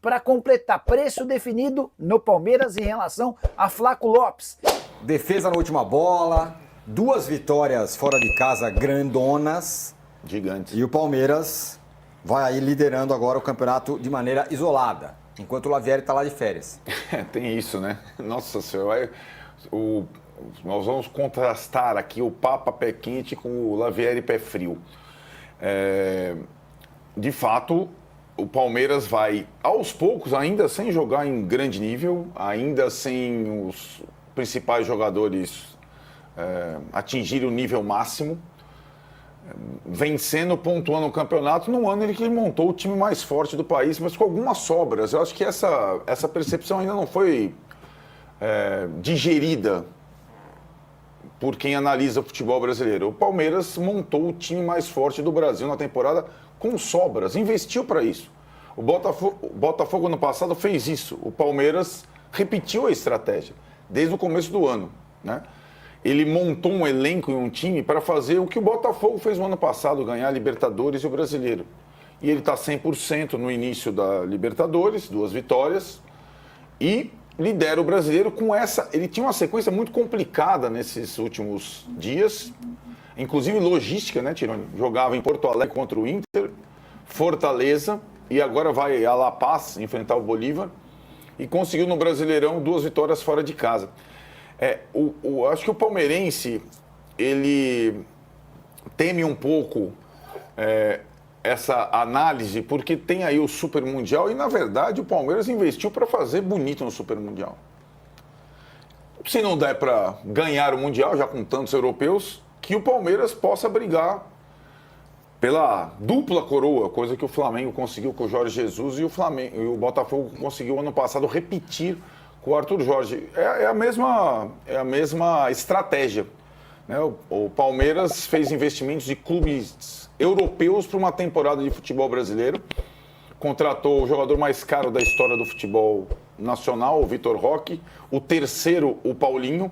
para completar. Preço definido no Palmeiras em relação a Flaco Lopes. Defesa na última bola, 2 vitórias fora de casa grandonas. Gigantes. E o Palmeiras vai aí liderando agora o campeonato de maneira isolada, enquanto o Lavieri está lá de férias. Tem isso, né? Nossa Senhora, nós vamos contrastar aqui o Papa pé quente com o Lavieri pé frio. De fato, o Palmeiras vai, aos poucos, ainda sem jogar em grande nível, ainda sem os principais jogadores atingirem o nível máximo, vencendo, pontuando o campeonato no ano em que ele montou o time mais forte do país, mas com algumas sobras. Eu acho que essa percepção ainda não foi digerida por quem analisa o futebol brasileiro. O Palmeiras montou o time mais forte do Brasil na temporada com sobras, investiu para isso. O Botafogo ano passado fez isso. O Palmeiras repetiu a estratégia desde o começo do ano, né? Ele montou um elenco e um time para fazer o que o Botafogo fez no ano passado, ganhar a Libertadores e o Brasileiro. E ele está 100% no início da Libertadores, 2 vitórias, e lidera o Brasileiro com essa... Ele tinha uma sequência muito complicada nesses últimos dias, inclusive logística, né, Tironi? Jogava em Porto Alegre contra o Inter, Fortaleza, e agora vai a La Paz enfrentar o Bolívar, e conseguiu no Brasileirão 2 vitórias fora de casa. Acho que o palmeirense, ele teme um pouco essa análise, porque tem aí o Super Mundial e, na verdade, o Palmeiras investiu para fazer bonito no Super Mundial. Se não der para ganhar o Mundial, já com tantos europeus, que o Palmeiras possa brigar pela dupla coroa, coisa que o Flamengo conseguiu com o Jorge Jesus e o Botafogo conseguiu ano passado repetir com o Arthur Jorge. É a mesma estratégia, né? O Palmeiras fez investimentos de clubes europeus para uma temporada de futebol brasileiro, contratou o jogador mais caro da história do futebol nacional, o Vitor Roque, o terceiro, o Paulinho,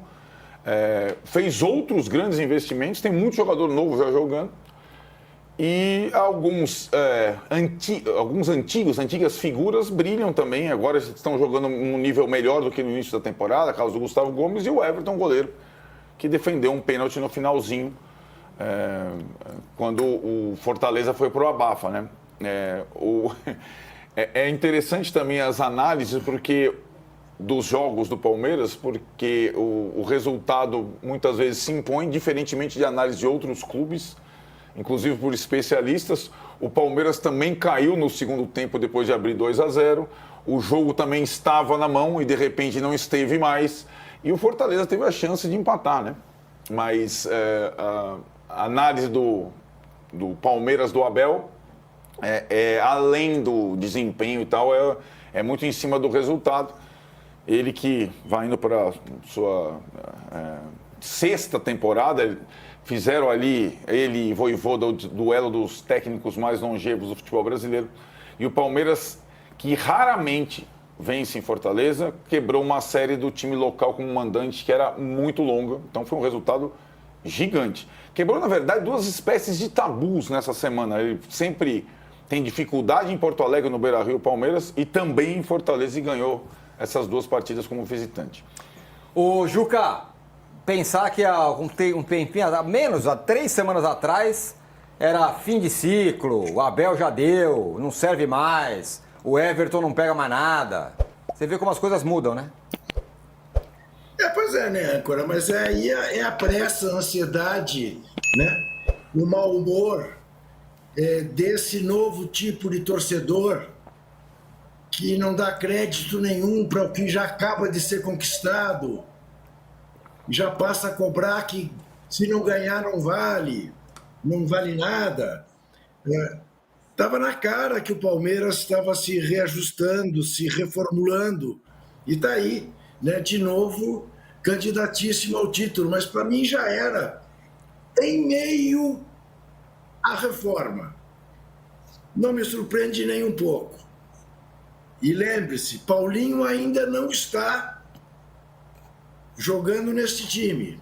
fez outros grandes investimentos, tem muito jogador novo já jogando, e algumas antigas figuras brilham também, agora estão jogando um nível melhor do que no início da temporada, caso do Gustavo Gomes e o Everton, goleiro, que defendeu um pênalti no finalzinho, quando o Fortaleza foi pro abafa, né? É interessante também as análises dos jogos do Palmeiras, porque o resultado muitas vezes se impõe, diferentemente de análise de outros clubes, inclusive por especialistas. O Palmeiras também caiu no segundo tempo depois de abrir 2-0. O jogo também estava na mão e de repente não esteve mais. E o Fortaleza teve a chance de empatar, né? Mas a análise do Palmeiras do Abel além do desempenho e tal, é muito em cima do resultado. Ele que vai indo para sua 6ª temporada, fizeram ali, ele e Vojvoda, o duelo dos técnicos mais longevos do futebol brasileiro. E o Palmeiras, que raramente vence em Fortaleza, quebrou uma série do time local como mandante que era muito longa. Então foi um resultado gigante. Quebrou, na verdade, 2 espécies de tabus nessa semana. Ele sempre tem dificuldade em Porto Alegre, no Beira-Rio, o Palmeiras, e também em Fortaleza, e ganhou essas 2 partidas como visitante. Ô, Juca, pensar que há um tempinho, há 3 semanas atrás, era fim de ciclo, o Abel já deu, não serve mais, o Everton não pega mais nada. Você vê como as coisas mudam, né? Pois é, né, Âncora? Mas aí a pressa, a ansiedade, né? O mau humor desse novo tipo de torcedor que não dá crédito nenhum para o que já acaba de ser conquistado, já passa a cobrar que se não ganhar não vale nada. Estava na cara que o Palmeiras estava se reajustando, se reformulando, e está aí, né, de novo, candidatíssimo ao título, mas para mim já era. Em meio à reforma. Não me surpreende nem um pouco. E lembre-se, Paulinho ainda não está jogando neste time.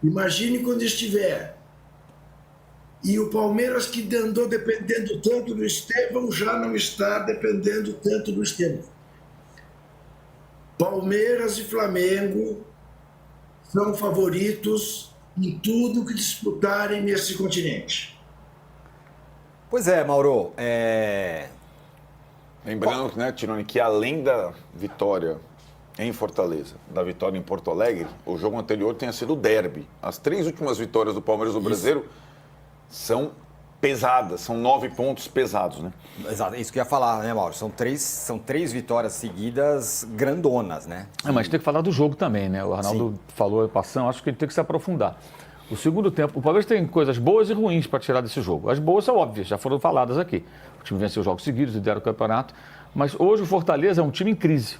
Imagine quando estiver. E o Palmeiras, que andou dependendo tanto do Estevão, já não está dependendo tanto do Estevão. Palmeiras e Flamengo são favoritos em tudo que disputarem nesse continente. Pois é, Mauro. Lembrando, né, Tironi, que além da vitória em Fortaleza, da vitória em Porto Alegre, o jogo anterior tenha sido o derby. As 3 últimas vitórias do Palmeiras no Brasileiro são pesadas, são 9 pontos pesados, né? Exato, é isso que eu ia falar, né, Mauro? São três vitórias seguidas grandonas, né? Mas tem que falar do jogo também, né? O Arnaldo falou, passando, acho que ele tem que se aprofundar. O segundo tempo, o Palmeiras tem coisas boas e ruins para tirar desse jogo. As boas são óbvias, já foram faladas aqui. O time venceu jogos seguidos, lidera o campeonato, mas hoje o Fortaleza é um time em crise.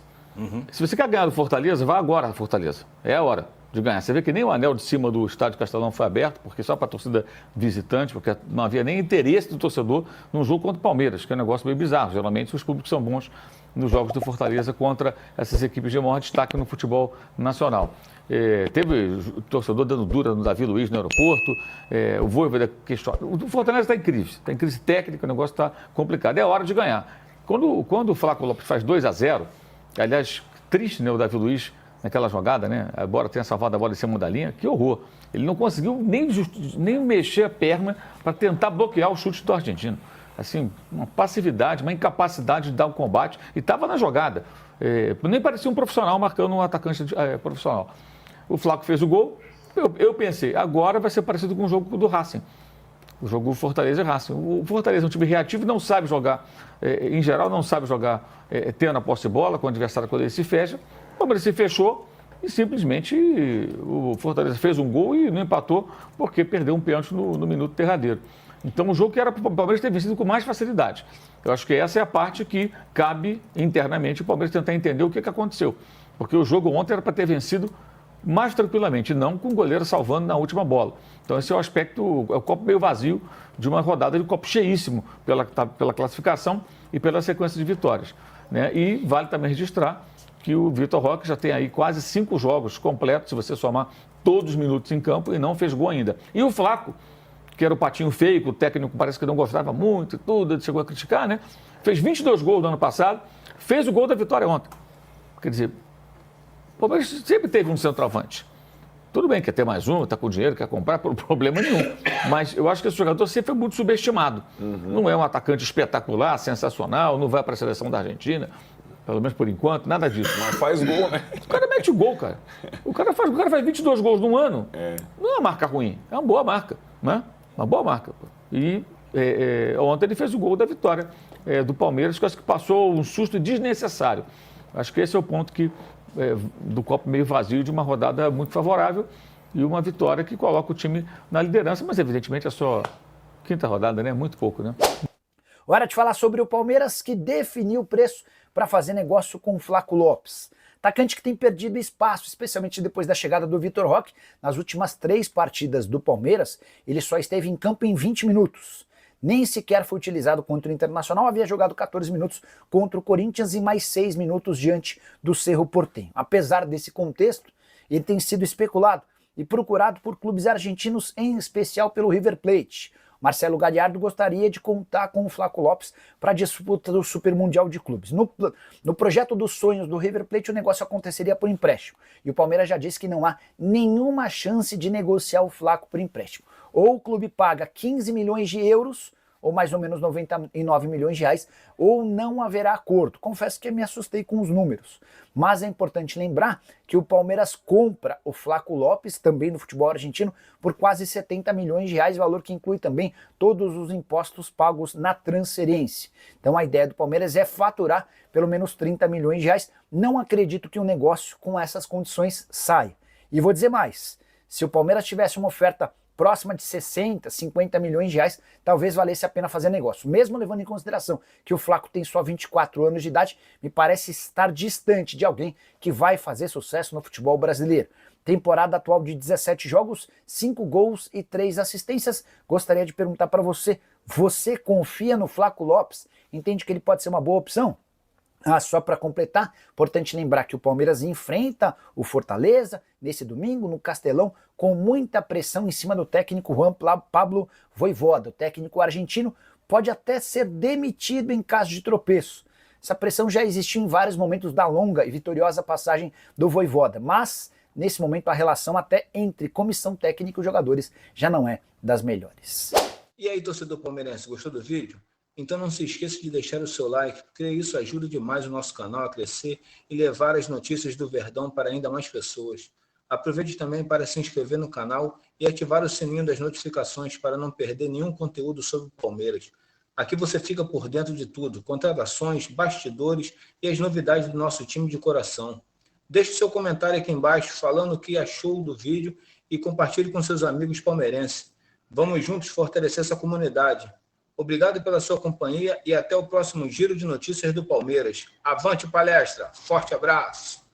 Se você quer ganhar do Fortaleza, vá agora a Fortaleza. É a hora de ganhar. Você vê que nem o anel de cima do Estádio Castelão foi aberto, porque só para a torcida visitante, porque não havia nem interesse do torcedor num jogo contra o Palmeiras, que é um negócio meio bizarro. Geralmente os públicos são bons nos jogos do Fortaleza contra essas equipes de maior destaque no futebol nacional. Teve o torcedor dando dura no Davi Luiz no aeroporto, o Vojvoda questiona. O Fortaleza está em crise técnica, o negócio está complicado. É hora de ganhar. Quando o Flávio Lopes faz 2-0, aliás, triste, né, o Davi Luiz naquela jogada, né? Agora tenha salvado a bola em cima da linha, que horror. Ele não conseguiu nem mexer a perna para tentar bloquear o chute do argentino. Assim, uma passividade, uma incapacidade de dar um combate, e estava na jogada. Nem parecia um profissional marcando um atacante profissional. O Flaco fez o gol, eu pensei, agora vai ser parecido com o jogo do Racing. O jogo Fortaleza e Racing. O Fortaleza é um time reativo e não sabe jogar, em geral, não sabe jogar tendo a posse de bola com o adversário quando ele se fecha. O Palmeiras se fechou e simplesmente o Fortaleza fez um gol e não empatou porque perdeu um pênalti no minuto derradeiro. Então, um jogo que era para o Palmeiras ter vencido com mais facilidade. Eu acho que essa é a parte que cabe internamente o Palmeiras tentar entender o que aconteceu. Porque o jogo ontem era para ter vencido mais tranquilamente, não com o goleiro salvando na última bola. Então, esse é o aspecto, é o copo meio vazio de uma rodada de copo cheíssimo pela classificação e pela sequência de vitórias, né? E vale também registrar que o Vitor Roque já tem aí quase 5 jogos completos, se você somar todos os minutos em campo, e não fez gol ainda. E o Flaco, que era o patinho feio, que o técnico parece que não gostava muito e tudo, ele chegou a criticar, né? Fez 22 gols no ano passado, fez o gol da vitória ontem. Quer dizer, o Palmeiras sempre teve um centroavante. Tudo bem, quer ter mais um, está com dinheiro, quer comprar, por problema nenhum. Mas eu acho que esse jogador sempre foi muito subestimado. Não é um atacante espetacular, sensacional, não vai para a seleção da Argentina, pelo menos por enquanto, nada disso. Mas faz gol, né? O cara mete gol, cara. O cara faz 22 gols num ano. Não é uma marca ruim, é uma boa marca, né? Uma boa marca. E ontem ele fez o gol da vitória do Palmeiras, que eu acho que passou um susto desnecessário. Acho que esse é o ponto do copo meio vazio de uma rodada muito favorável e uma vitória que coloca o time na liderança, mas evidentemente é só quinta rodada, né? Muito pouco, né? Hora de falar sobre o Palmeiras, que definiu o preço para fazer negócio com o Flaco Lopes. Atacante que tem perdido espaço, especialmente depois da chegada do Vitor Roque. Nas últimas 3 partidas do Palmeiras, ele só esteve em campo em 20 minutos. Nem sequer foi utilizado contra o Internacional, havia jogado 14 minutos contra o Corinthians e mais 6 minutos diante do Cerro Porteño. Apesar desse contexto, ele tem sido especulado e procurado por clubes argentinos, em especial pelo River Plate. Marcelo Gallardo gostaria de contar com o Flaco Lopes para a disputa do Super Mundial de Clubes. No projeto dos sonhos do River Plate, o negócio aconteceria por empréstimo. E o Palmeiras já disse que não há nenhuma chance de negociar o Flaco por empréstimo. Ou o clube paga 15 milhões de euros, ou mais ou menos 99 milhões de reais, ou não haverá acordo. Confesso que me assustei com os números. Mas é importante lembrar que o Palmeiras compra o Flaco Lopes, também no futebol argentino, por quase 70 milhões de reais, valor que inclui também todos os impostos pagos na transferência. Então a ideia do Palmeiras é faturar pelo menos 30 milhões de reais. Não acredito que um negócio com essas condições saia. E vou dizer mais, se o Palmeiras tivesse uma oferta próxima de 60, 50 milhões de reais, talvez valesse a pena fazer negócio. Mesmo levando em consideração que o Flaco tem só 24 anos de idade, me parece estar distante de alguém que vai fazer sucesso no futebol brasileiro. Temporada atual de 17 jogos, 5 gols e 3 assistências. Gostaria de perguntar para você, você confia no Flaco Lopes? Entende que ele pode ser uma boa opção? Só para completar, importante lembrar que o Palmeiras enfrenta o Fortaleza nesse domingo no Castelão com muita pressão em cima do técnico Juan Pablo Vojvoda. O técnico argentino pode até ser demitido em caso de tropeço. Essa pressão já existiu em vários momentos da longa e vitoriosa passagem do Vojvoda, mas nesse momento a relação até entre comissão técnica e jogadores já não é das melhores. E aí, torcedor palmeirense, gostou do vídeo? Então não se esqueça de deixar o seu like, porque isso ajuda demais o nosso canal a crescer e levar as notícias do Verdão para ainda mais pessoas. Aproveite também para se inscrever no canal e ativar o sininho das notificações para não perder nenhum conteúdo sobre o Palmeiras. Aqui você fica por dentro de tudo, contratações, bastidores e as novidades do nosso time de coração. Deixe seu comentário aqui embaixo falando o que achou do vídeo e compartilhe com seus amigos palmeirenses. Vamos juntos fortalecer essa comunidade. Obrigado pela sua companhia e até o próximo Giro de Notícias do Palmeiras. Avante palestra! Forte abraço!